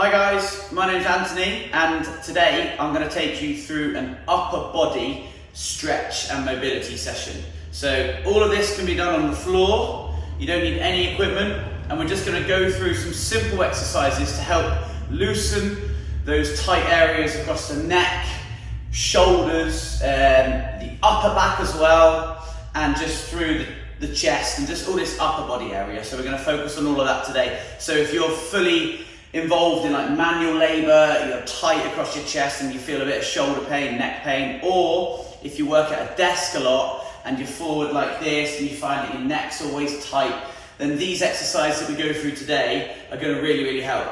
Hi guys, my name's Anthony and today I'm going to take you through an upper body stretch and mobility session. So all of this can be done on the floor, you don't need any equipment, and we're just going to go through some simple exercises to help loosen those tight areas across the neck, shoulders, the upper back as well, and just through the chest and just all this upper body area. So we're going to focus on all of that today. So if you're fully involved in like manual labour, you're tight across your chest and you feel a bit of shoulder pain, neck pain, or if you work at a desk a lot and you're forward like this and you find that your neck's always tight, then these exercises that we go through today are going to really help.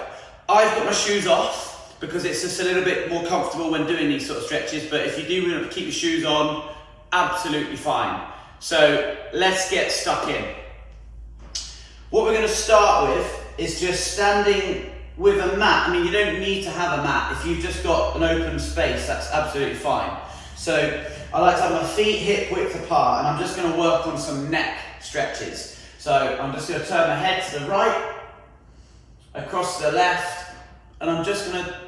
I've got my shoes off because it's just a little bit more comfortable when doing these sort of stretches, but if you do want to keep your shoes on, absolutely fine. So let's get stuck in. What we're going to start with is just standing with a mat. I mean, you don't need to have a mat. If you've just got an open space, that's absolutely fine. So I like to have my feet hip width apart, and I'm just going to work on some neck stretches. So I'm just going to turn my head to the right, across to the left, and I'm just going to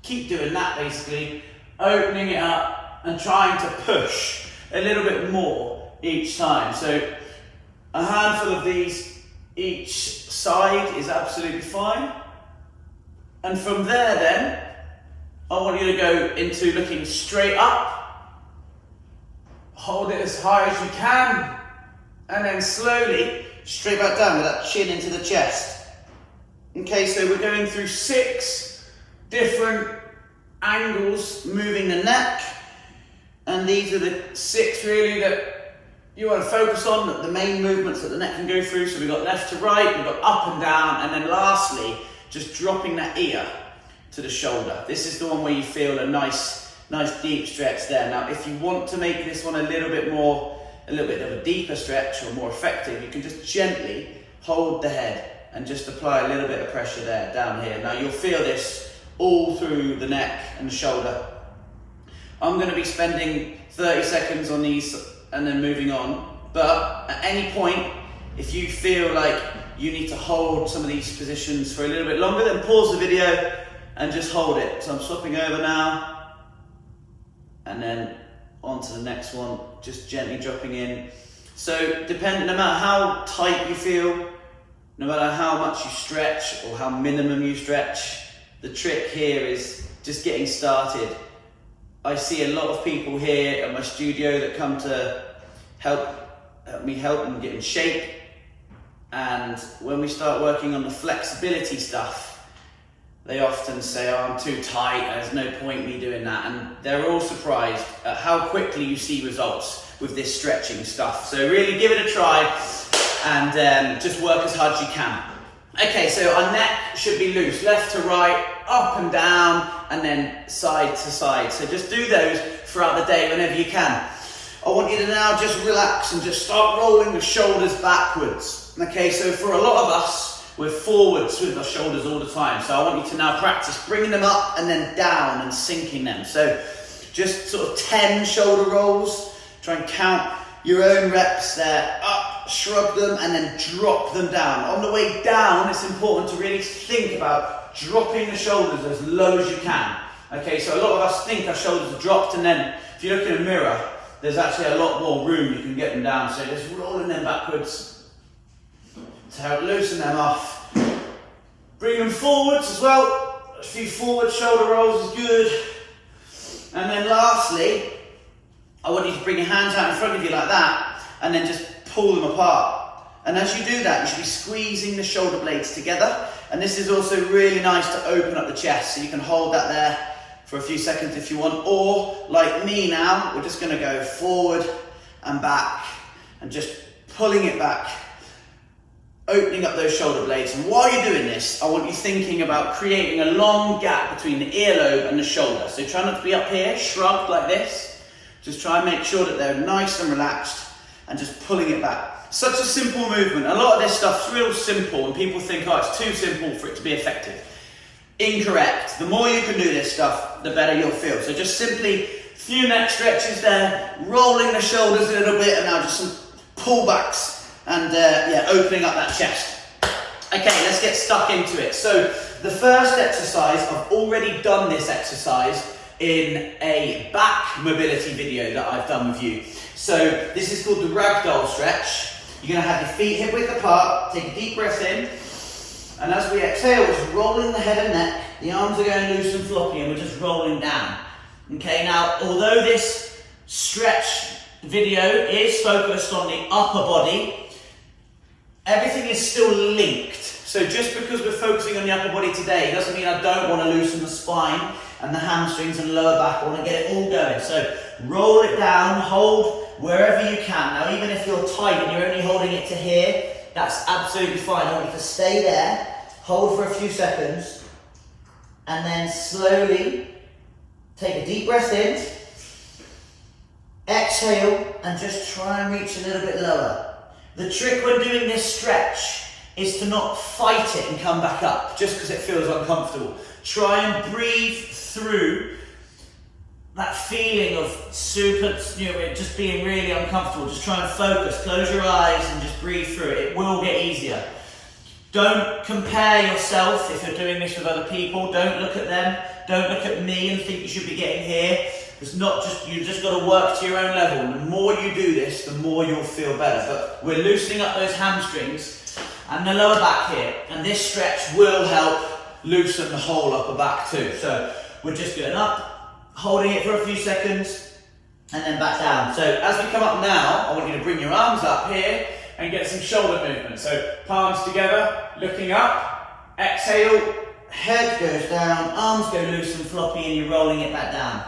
keep doing that basically, opening it up and trying to push a little bit more each time. So a handful of these each side is absolutely fine. And from there then, I want you to go into looking straight up, hold it as high as you can, and then slowly straight back down with that chin into the chest. Okay, so we're going through 6 different angles moving the neck, and these are the 6 really that you want to focus on, the main movements that the neck can go through. So we've got left to right, we've got up and down, and then lastly, just dropping that ear to the shoulder. This is the one where you feel a nice deep stretch there. Now, if you want to make this one a little bit of a deeper stretch or more effective, you can just gently hold the head and just apply a little bit of pressure there, down here. Now, you'll feel this all through the neck and the shoulder. I'm going to be spending 30 seconds on these and then moving on. But at any point, if you feel like you need to hold some of these positions for a little bit longer, then pause the video and just hold it. So I'm swapping over now, and then on to the next one, just gently dropping in. So no matter how tight you feel, no matter how much you stretch or how minimum you stretch, the trick here is just getting started. I see a lot of people here at my studio that come to help me help them get in shape. And when we start working on the flexibility stuff, they often say, oh, I'm too tight, there's no point me doing that. And they're all surprised at how quickly you see results with this stretching stuff. So really give it a try and just work as hard as you can. Okay, so our neck should be loose, left to right, up and down, and then side to side. So just do those throughout the day whenever you can. I want you to now just relax and just start rolling the shoulders backwards. Okay, so for a lot of us, we're forwards with our shoulders all the time. So I want you to now practice bringing them up and then down and sinking them. So just sort of 10 shoulder rolls. Try and count your own reps there. Up, shrug them, and then drop them down. On the way down, it's important to really think about dropping the shoulders as low as you can. Okay, so a lot of us think our shoulders are dropped, and then if you look in a mirror, there's actually a lot more room you can get them down. So just rolling them backwards to help loosen them off. Bring them forwards as well. A few forward shoulder rolls is good. And then lastly, I want you to bring your hands out in front of you like that, and then just pull them apart. And as you do that, you should be squeezing the shoulder blades together. And this is also really nice to open up the chest, so you can hold that there for a few seconds if you want, or like me now, we're just going to go forward and back and just pulling it back, opening up those shoulder blades. And while you're doing this, I want you thinking about creating a long gap between the earlobe and the shoulder. So try not to be up here, shrugged like this. Just try and make sure that they're nice and relaxed and just pulling it back. Such a simple movement. A lot of this stuff's real simple and people think, oh, it's too simple for it to be effective. Incorrect. The more you can do this stuff, the better you'll feel. So just simply few neck stretches there, rolling the shoulders a little bit, and now just some pullbacks and opening up that chest. Okay, let's get stuck into it. So the first exercise, I've already done this exercise in a back mobility video that I've done with you. So this is called the ragdoll stretch. You're going to have your feet hip width apart, take a deep breath in, and as we exhale, we're just rolling the head and neck, the arms are going loose and floppy, and we're just rolling down. Okay, now although this stretch video is focused on the upper body, everything is still linked. So just because we're focusing on the upper body today doesn't mean I don't want to loosen the spine and the hamstrings and lower back. I want to get it all going. So roll it down, hold wherever you can. Now even if you're tight and you're only holding it to here, that's absolutely fine. I want you to stay there, hold for a few seconds, and then slowly take a deep breath in, exhale, and just try and reach a little bit lower. The trick when doing this stretch is to not fight it and come back up just because it feels uncomfortable. Try and breathe through that feeling of just being really uncomfortable. Just try and focus, close your eyes and just breathe through it. It will get easier. Don't compare yourself if you're doing this with other people. Don't look at them. Don't look at me and think you should be getting here. It's not just, you just got to work to your own level. And the more you do this, the more you'll feel better. But we're loosening up those hamstrings and the lower back here. And this stretch will help loosen the whole upper back too. So we're just going up, holding it for a few seconds, and then back down. So as we come up now, I want you to bring your arms up here and get some shoulder movement. So palms together, looking up, exhale, head goes down, arms go loose and floppy, and you're rolling it back down.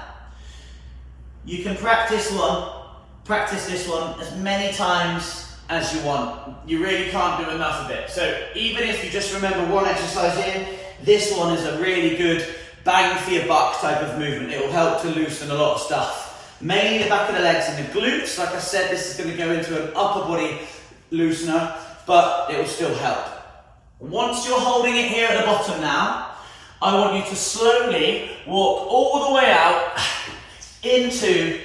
You can practice this one as many times as you want. You really can't do enough of it. So even if you just remember one exercise in, this one is a really good bang for your buck type of movement. It will help to loosen a lot of stuff. Mainly the back of the legs and the glutes. Like I said, this is going to go into an upper body loosener, but it will still help. Once you're holding it here at the bottom now, I want you to slowly walk all the way out into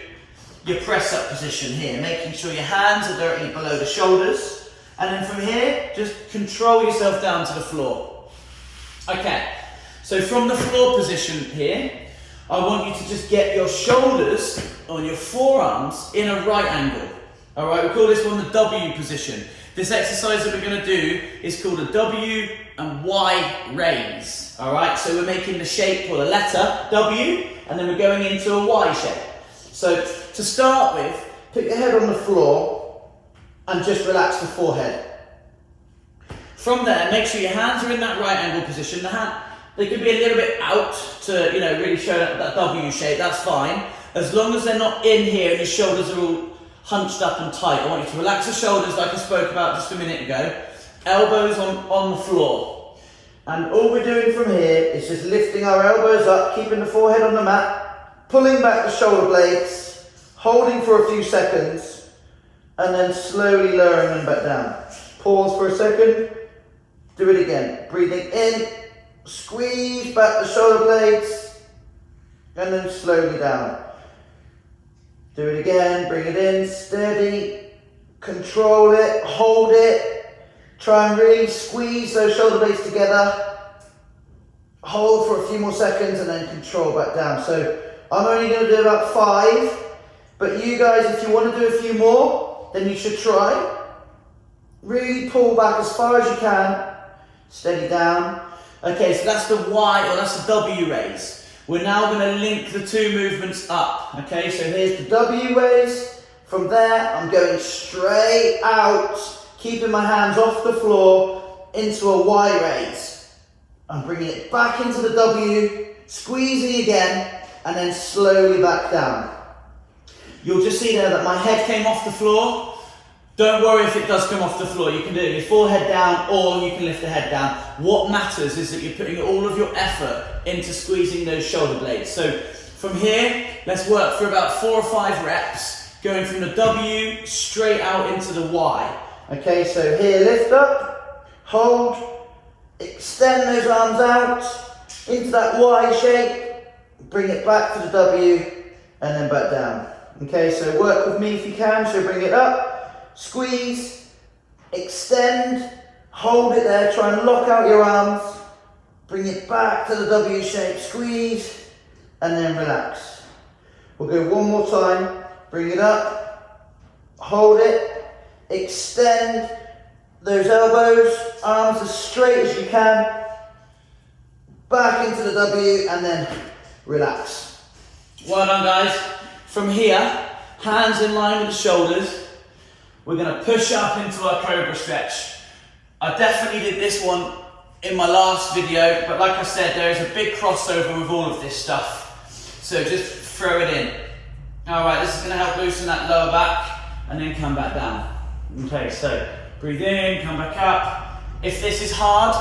your press up position here, making sure your hands are directly below the shoulders, and then from here, just control yourself down to the floor. Okay, so from the floor position here, I want you to just get your shoulders on your forearms in a right angle. All right, we call this one the W position. This exercise that we're going to do is called a W and Y raise. All right, so we're making the shape or the letter W, and then we're going into a Y shape. So to start with, put your head on the floor and just relax the forehead. From there, make sure your hands are in that right angle position. They could be a little bit out to, really show that W shape. That's fine, as long as they're not in here and your shoulders are all hunched up and tight. I want you to relax the shoulders like I spoke about just a minute ago. Elbows on the floor. And all we're doing from here is just lifting our elbows up, keeping the forehead on the mat, pulling back the shoulder blades, holding for a few seconds, and then slowly lowering them back down. Pause for a second, do it again. Breathing in, squeeze back the shoulder blades, and then slowly down. Do it again, bring it in, steady, control it, hold it. Try and really squeeze those shoulder blades together. Hold for a few more seconds and then control back down. So I'm only going to do about 5, but you guys, if you want to do a few more, then you should try. Really pull back as far as you can. Steady down. Okay, so that's the Y, or that's the W raise. We're now going to link the two movements up. Okay, so here's the W raise. From there, I'm going straight out, keeping my hands off the floor into a Y raise. I'm bringing it back into the W, squeezing again, and then slowly back down. You'll just see there that my head came off the floor. Don't worry if it does come off the floor. You can do it your forehead down, or you can lift the head down. What matters is that you're putting all of your effort into squeezing those shoulder blades. So from here, let's work for about 4 or 5 reps, going from the W straight out into the Y. Okay, so here, lift up, hold, extend those arms out into that Y shape, bring it back to the W, and then back down. Okay, so work with me if you can. So bring it up. Squeeze, extend, hold it there, try and lock out your arms, Bring it back to the W shape, squeeze, and then relax. We'll go one more time. Bring it up, hold it, extend those elbows, arms as straight as you can, back into the W, and then relax. Well done, guys. From here, hands in line with the shoulders, we're going to push up into our cobra stretch. I definitely did this one in my last video, but like I said, there is a big crossover with all of this stuff, so just throw it in. Alright, this is going to help loosen that lower back, and then come back down. Okay, so breathe in, come back up. If this is hard,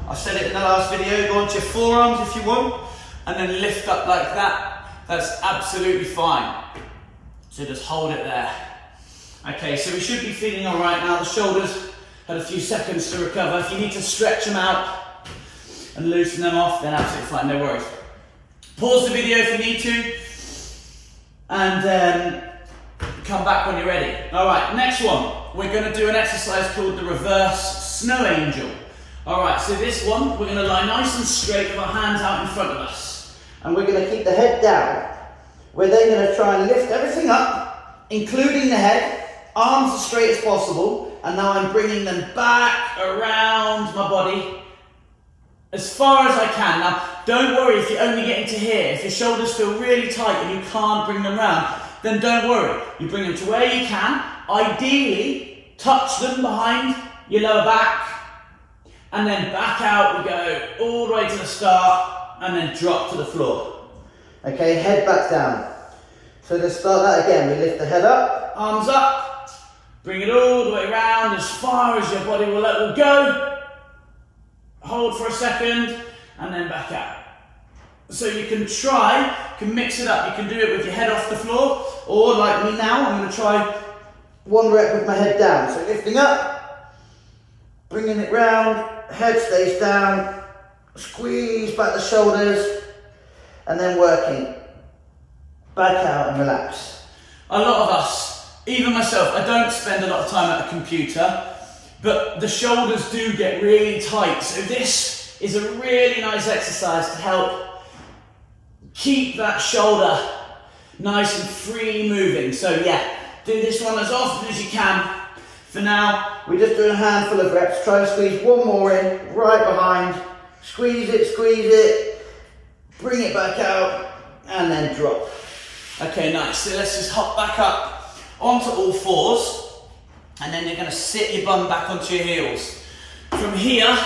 I said it in the last video, go onto your forearms if you want, and then lift up like that. That's absolutely fine. So just hold it there. Okay, so we should be feeling alright now. The shoulders had a few seconds to recover. If you need to stretch them out and loosen them off, then absolutely fine, no worries. Pause the video if you need to, and then come back when you're ready. Alright, next one. We're going to do an exercise called the reverse snow angel. Alright, so this one, we're going to lie nice and straight with our hands out in front of us. And we're going to keep the head down. We're then going to try and lift everything up, including the head, arms as straight as possible, and now I'm bringing them back around my body as far as I can. Now, don't worry if you're only getting to here. If your shoulders feel really tight and you can't bring them round, then don't worry. You bring them to where you can. Ideally, touch them behind your lower back, and then back out. We go all the way to the start, and then drop to the floor. Okay, head back down. So let's start that again. We lift the head up, arms up, bring it all the way around as far as your body will let it go. Hold for a second, and then back out. So you can mix it up. You can do it with your head off the floor, or like me now, I'm going to try 1 rep with my head down. So lifting up, bringing it round, head stays down, squeeze back the shoulders, and then working back out and relax. A lot of us, even myself, I don't spend a lot of time at a computer, but the shoulders do get really tight. So this is a really nice exercise to help keep that shoulder nice and free moving. So yeah, do this one as often as you can. For now, we're just doing a handful of reps. Try and squeeze one more in, right behind. Squeeze it, bring it back out, and then drop. Okay, nice. So let's just hop back up onto all fours, and then you're going to sit your bum back onto your heels. From here,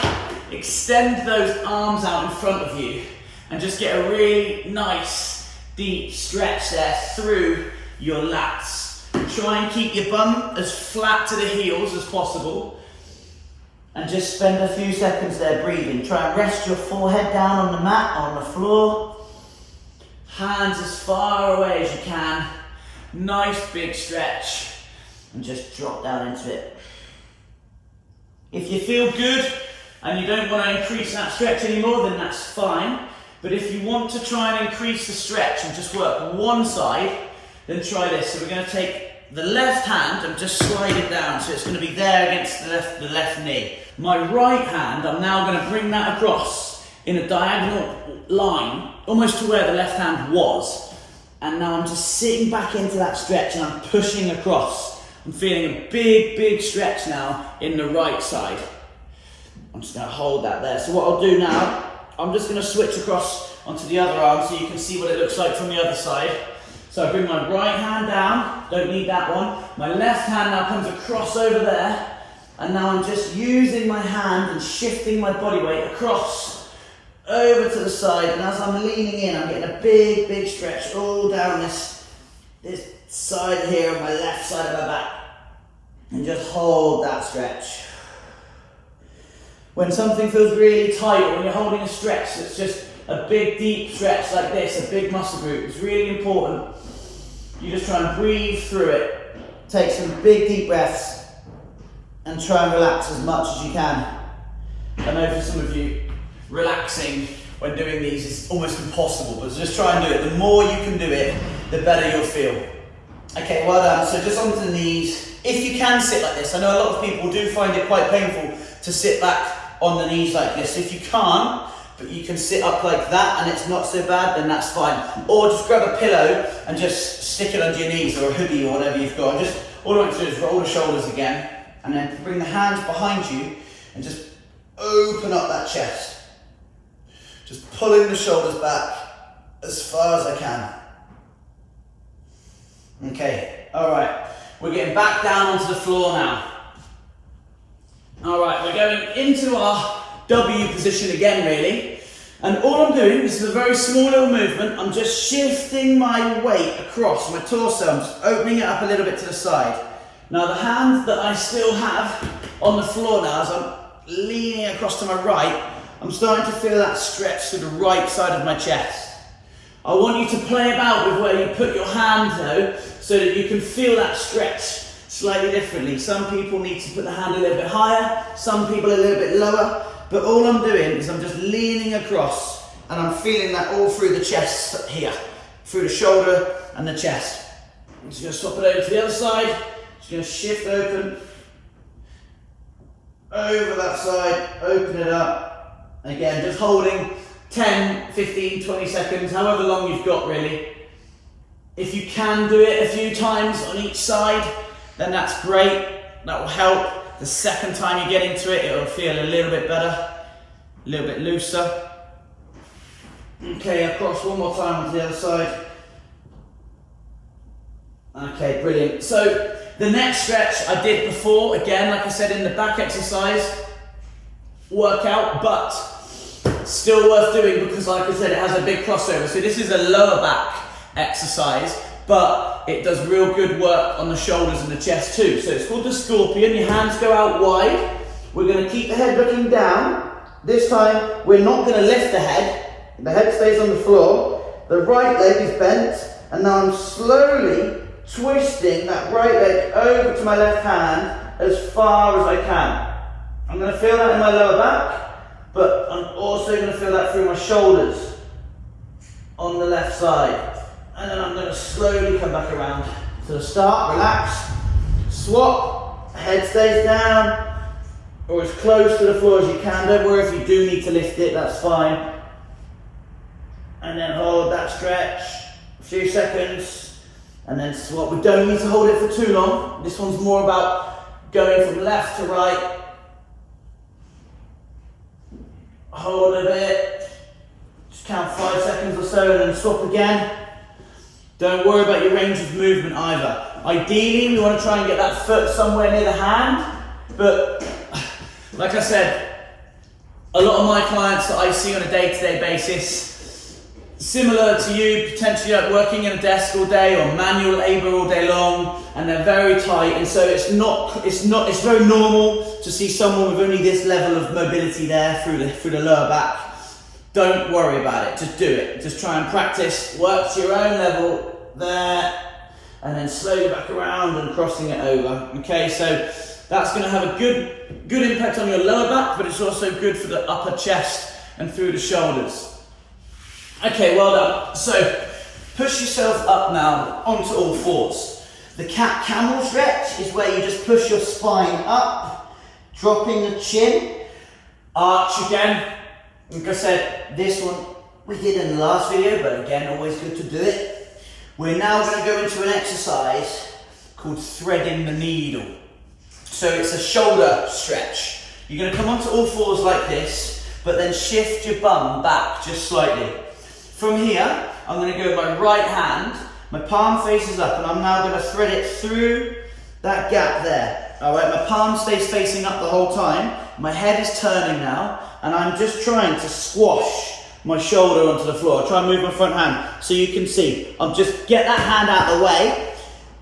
extend those arms out in front of you, and just get a really nice, deep stretch there through your lats. Try and keep your bum as flat to the heels as possible, and just spend a few seconds there breathing. Try and rest your forehead down on the mat, on the floor. Hands as far away as you can. Nice big stretch, and just drop down into it. If you feel good and you don't want to increase that stretch anymore, then that's fine. But if you want to try and increase the stretch and just work one side, then try this. So we're going to take the left hand and just slide it down, so it's going to be there against the left knee. My right hand, I'm now going to bring that across in a diagonal line, almost to where the left hand was. And now I'm just sitting back into that stretch and I'm pushing across. I'm feeling a big stretch now in the right side. I'm just going to hold that there. So what I'll do now, I'm just going to switch across onto the other arm so you can see what it looks like from the other side. So I bring my right hand down, don't need that one. My left hand now comes across over there, and now I'm just using my hand and shifting my body weight across over to the side, and as I'm leaning in, I'm getting a big stretch all down this side here on my left side of my back. And just hold that stretch. When something feels really tight, or when you're holding a stretch that's just a big deep stretch like this, a big muscle group, it's really important. You just try and breathe through it. Take some big deep breaths and try and relax as much as you can. I know for some of you, relaxing when doing these is almost impossible, but just try and do it. The more you can do it, the better you'll feel. Okay, well done. So just onto the knees. If you can sit like this, I know a lot of people do find it quite painful to sit back on the knees like this. If you can't, but you can sit up like that and it's not so bad, then that's fine. Or just grab a pillow and just stick it under your knees, or a hoodie or whatever you've got. Just all I want to do is roll the shoulders again, and then bring the hands behind you and just open up that chest. Just pulling the shoulders back as far as I can. Okay, all right. We're getting back down onto the floor now. All right, we're going into our W position again, really. And all I'm doing, this is a very small little movement, I'm just shifting my weight across my torso. I'm just opening it up a little bit to the side. Now the hand that I still have on the floor now, as I'm leaning across to my right, I'm starting to feel that stretch through the right side of my chest. I want you to play about with where you put your hand though, so that you can feel that stretch slightly differently. Some people need to put the hand a little bit higher, some people a little bit lower, but all I'm doing is I'm just leaning across and I'm feeling that all through the chest here, through the shoulder and the chest. I'm just going to swap it over to the other side, just going to shift open, over that side, open it up, again just holding 10, 15, 20 seconds, however long you've got really. If you can do it a few times on each side, then that's great, that will help. The second time you get into it, it'll feel a little bit better, a little bit looser. Okay, across one more time onto the other side. Okay, brilliant. So the next stretch I did before, again, like I said in the back exercise workout, but still worth doing because like I said, it has a big crossover. So this is a lower back exercise, but it does real good work on the shoulders and the chest too. So it's called the scorpion. Your hands go out wide. We're going to keep the head looking down. This time we're not going to lift the head. The head stays on the floor. The right leg is bent, and now I'm slowly twisting that right leg over to my left hand as far as I can. I'm going to feel that in my lower back, but I'm also going to feel that through my shoulders on the left side. And then I'm going to slowly come back around to the start, relax, swap, head stays down, or as close to the floor as you can. Don't worry if you do need to lift it, that's fine. And then hold that stretch, a few seconds, and then swap. We don't need to hold it for too long. This one's more about going from left to right. Hold a bit, just count 5 seconds or so and then swap again. Don't worry about your range of movement either. Ideally, we want to try and get that foot somewhere near the hand, but like I said, a lot of my clients that I see on a day-to-day basis, similar to you, potentially like working in a desk all day or manual labour all day long, and they're very tight, and so it's very normal to see someone with only this level of mobility there through the lower back. Don't worry about it, just do it. Just try and practice, work to your own level there, and then slowly back around and crossing it over. Okay, so that's going to have a good impact on your lower back, but it's also good for the upper chest and through the shoulders. Okay, well done. So push yourself up now onto all fours. The cat-camel stretch is where you just push your spine up, dropping the chin, arch again. Like I said, this one we did in the last video, but again, always good to do it. We're now going to go into an exercise called threading the needle. So it's a shoulder stretch. You're going to come onto all fours like this, but then shift your bum back just slightly. From here, I'm going to go with my right hand, my palm faces up, and I'm now going to thread it through that gap there. All right, my palm stays facing up the whole time. My head is turning now, and I'm just trying to squash my shoulder onto the floor. I try and move my front hand so you can see. I'm just get that hand out of the way.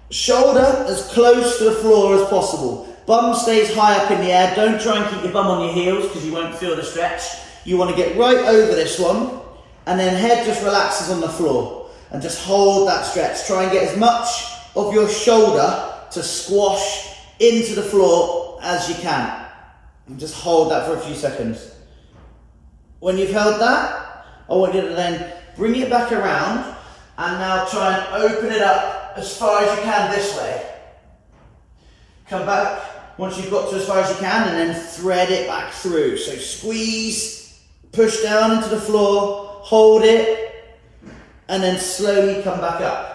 Shoulder as close to the floor as possible. Bum stays high up in the air. Don't try and keep your bum on your heels because you won't feel the stretch. You want to get right over this one, and then head just relaxes on the floor. And just hold that stretch. Try and get as much of your shoulder to squash into the floor as you can. And just hold that for a few seconds. When you've held that, I want you to then bring it back around and now try and open it up as far as you can this way. Come back once you've got to as far as you can and then thread it back through. So squeeze, push down into the floor, hold it, and then slowly come back up.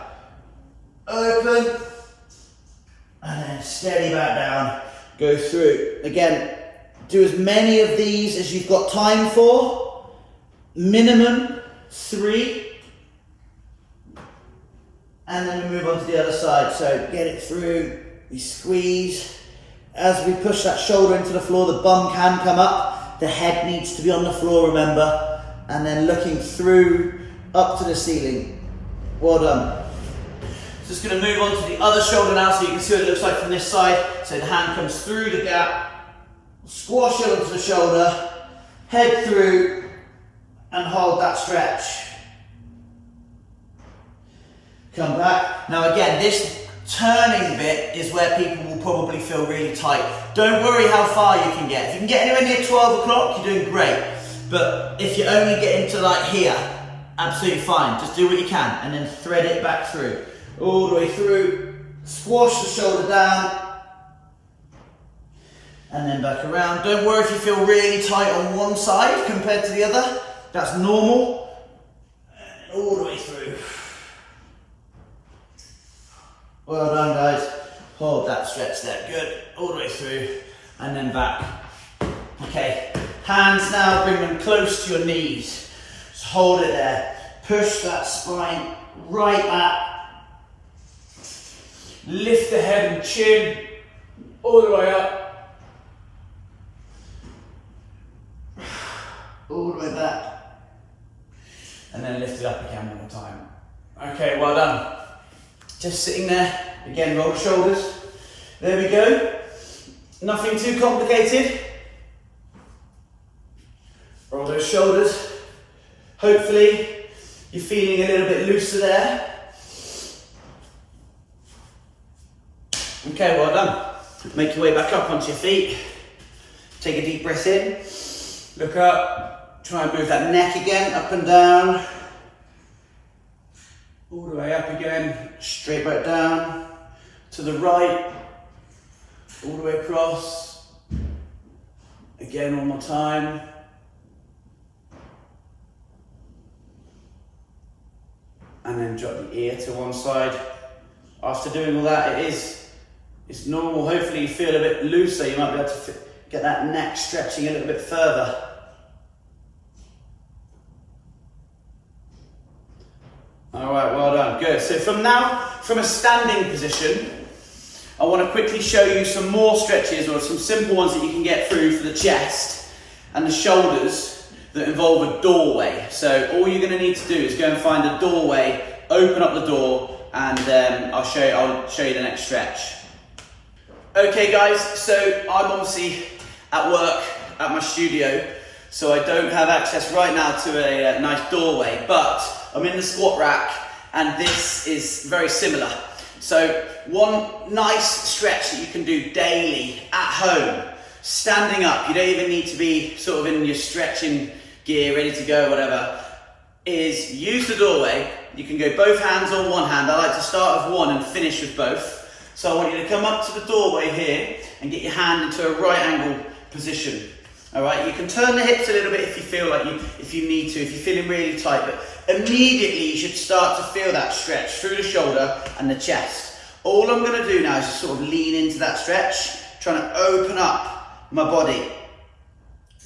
Open, and then steady back down, go through. Again, do as many of these as you've got time for, minimum 3. And then we move on to the other side. So get it through, we squeeze. As we push that shoulder into the floor, the bum can come up. The head needs to be on the floor, remember. And then looking through, up to the ceiling. Well done. Just going to move on to the other shoulder now so you can see what it looks like from this side. So the hand comes through the gap, squash it onto the shoulder, head through, and hold that stretch. Come back. Now again, this turning bit is where people will probably feel really tight. Don't worry how far you can get. If you can get anywhere near 12 o'clock, you're doing great. But if you only get into like here, absolutely fine. Just do what you can and then thread it back through. All the way through. Squash the shoulder down. And then back around. Don't worry if you feel really tight on one side compared to the other. That's normal. And all the way through. Well done, guys. Hold that stretch there. Good. All the way through. And then back. Okay. Hands now, bring them close to your knees. Just hold it there. Push that spine right back. Lift the head and chin all the way up. All the way back. And then lift it up again one more time. Okay, well done. Just sitting there. Again, roll the shoulders. There we go. Nothing too complicated. Roll those shoulders. Hopefully, you're feeling a little bit looser there. Okay, well done. Make your way back up onto your feet. Take a deep breath in. Look up. Try and move that neck again, up and down. All the way up again. Straight back down. To the right. All the way across. Again, one more time. And then drop the ear to one side. After doing all that, it's normal. Hopefully you feel a bit looser. You might be able to get that neck stretching a little bit further. All right, well done, good. So from a standing position, I want to quickly show you some more stretches or some simple ones that you can get through for the chest and the shoulders that involve a doorway. So all you're going to need to do is go and find a doorway, open up the door, and I'll show you the next stretch. Okay guys, so I'm obviously at work at my studio, so I don't have access right now to a nice doorway, but I'm in the squat rack and this is very similar. So one nice stretch that you can do daily at home, standing up, you don't even need to be sort of in your stretching gear, ready to go, whatever, is use the doorway. You can go both hands or one hand. I like to start with one and finish with both. So I want you to come up to the doorway here and get your hand into a right angle position. All right, you can turn the hips a little bit if you feel like if you need to, if you're feeling really tight, but immediately you should start to feel that stretch through the shoulder and the chest. All I'm going to do now is just sort of lean into that stretch, trying to open up my body.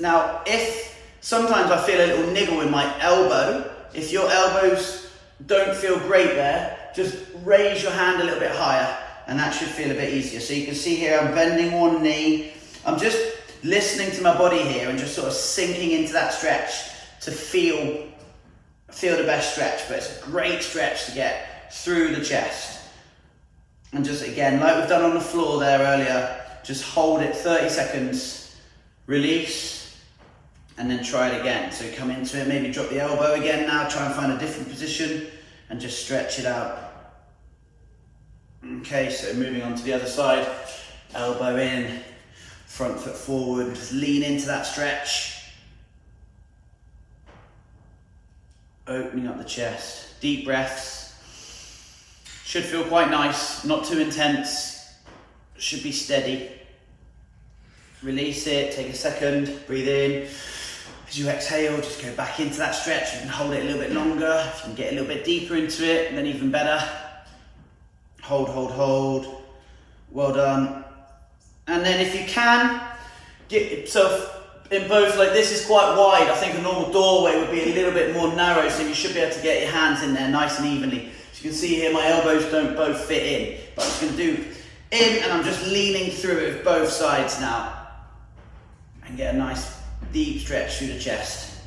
Now, if sometimes I feel a little niggle in my elbow, if your elbows don't feel great there, just raise your hand a little bit higher and that should feel a bit easier. So you can see here I'm bending one knee. I'm just listening to my body here and just sort of sinking into that stretch to feel the best stretch, but it's a great stretch to get through the chest. And just again, like we've done on the floor there earlier, just hold it 30 seconds, release, and then try it again. So come into it, maybe drop the elbow again now, try and find a different position and just stretch it out. Okay, so moving on to the other side, elbow in, front foot forward, just lean into that stretch. Opening up the chest, deep breaths. Should feel quite nice, not too intense, should be steady. Release it, take a second, breathe in, As you exhale, just go back into that stretch. You can hold it a little bit longer. If you can get a little bit deeper into it, then even better. Hold, hold, hold. Well done. And then if you can, get yourself in both, like this is quite wide. I think a normal doorway would be a little bit more narrow, so you should be able to get your hands in there nice and evenly. As you can see here, my elbows don't both fit in, but I'm just going to do in, and I'm just leaning through it with both sides now. And get a nice deep stretch through the chest.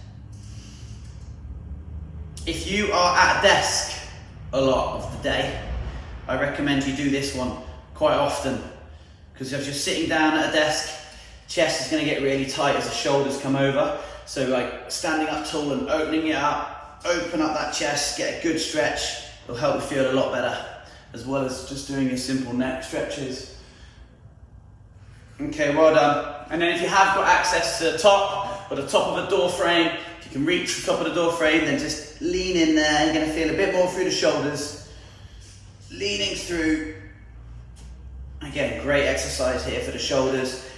If you are at a desk a lot of the day, I recommend you do this one quite often, because if you're sitting down at a desk, chest is going to get really tight as the shoulders come over. So like standing up tall and opening it up, open up that chest, get a good stretch. It'll help you feel a lot better, as well as just doing your simple neck stretches. Okay, well done. And then if you have got access to the top, or the top of a door frame, if you can reach the top of the door frame, then just lean in there. You're going to feel a bit more through the shoulders. Leaning through. Again, great exercise here for the shoulders.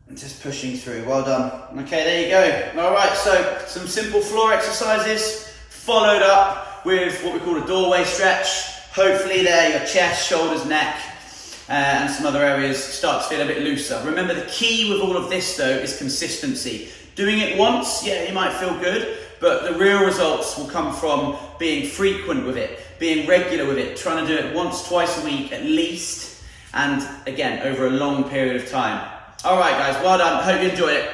And just pushing through, well done. Okay, there you go. All right, so some simple floor exercises, followed up with what we call a doorway stretch. Hopefully there, your chest, shoulders, neck, and some other areas start to feel a bit looser. Remember, the key with all of this though is consistency. Doing it once, yeah, you might feel good, but the real results will come from being frequent with it, being regular with it, trying to do it once, twice a week at least, and again, over a long period of time. All right, guys, well done. Hope you enjoyed it.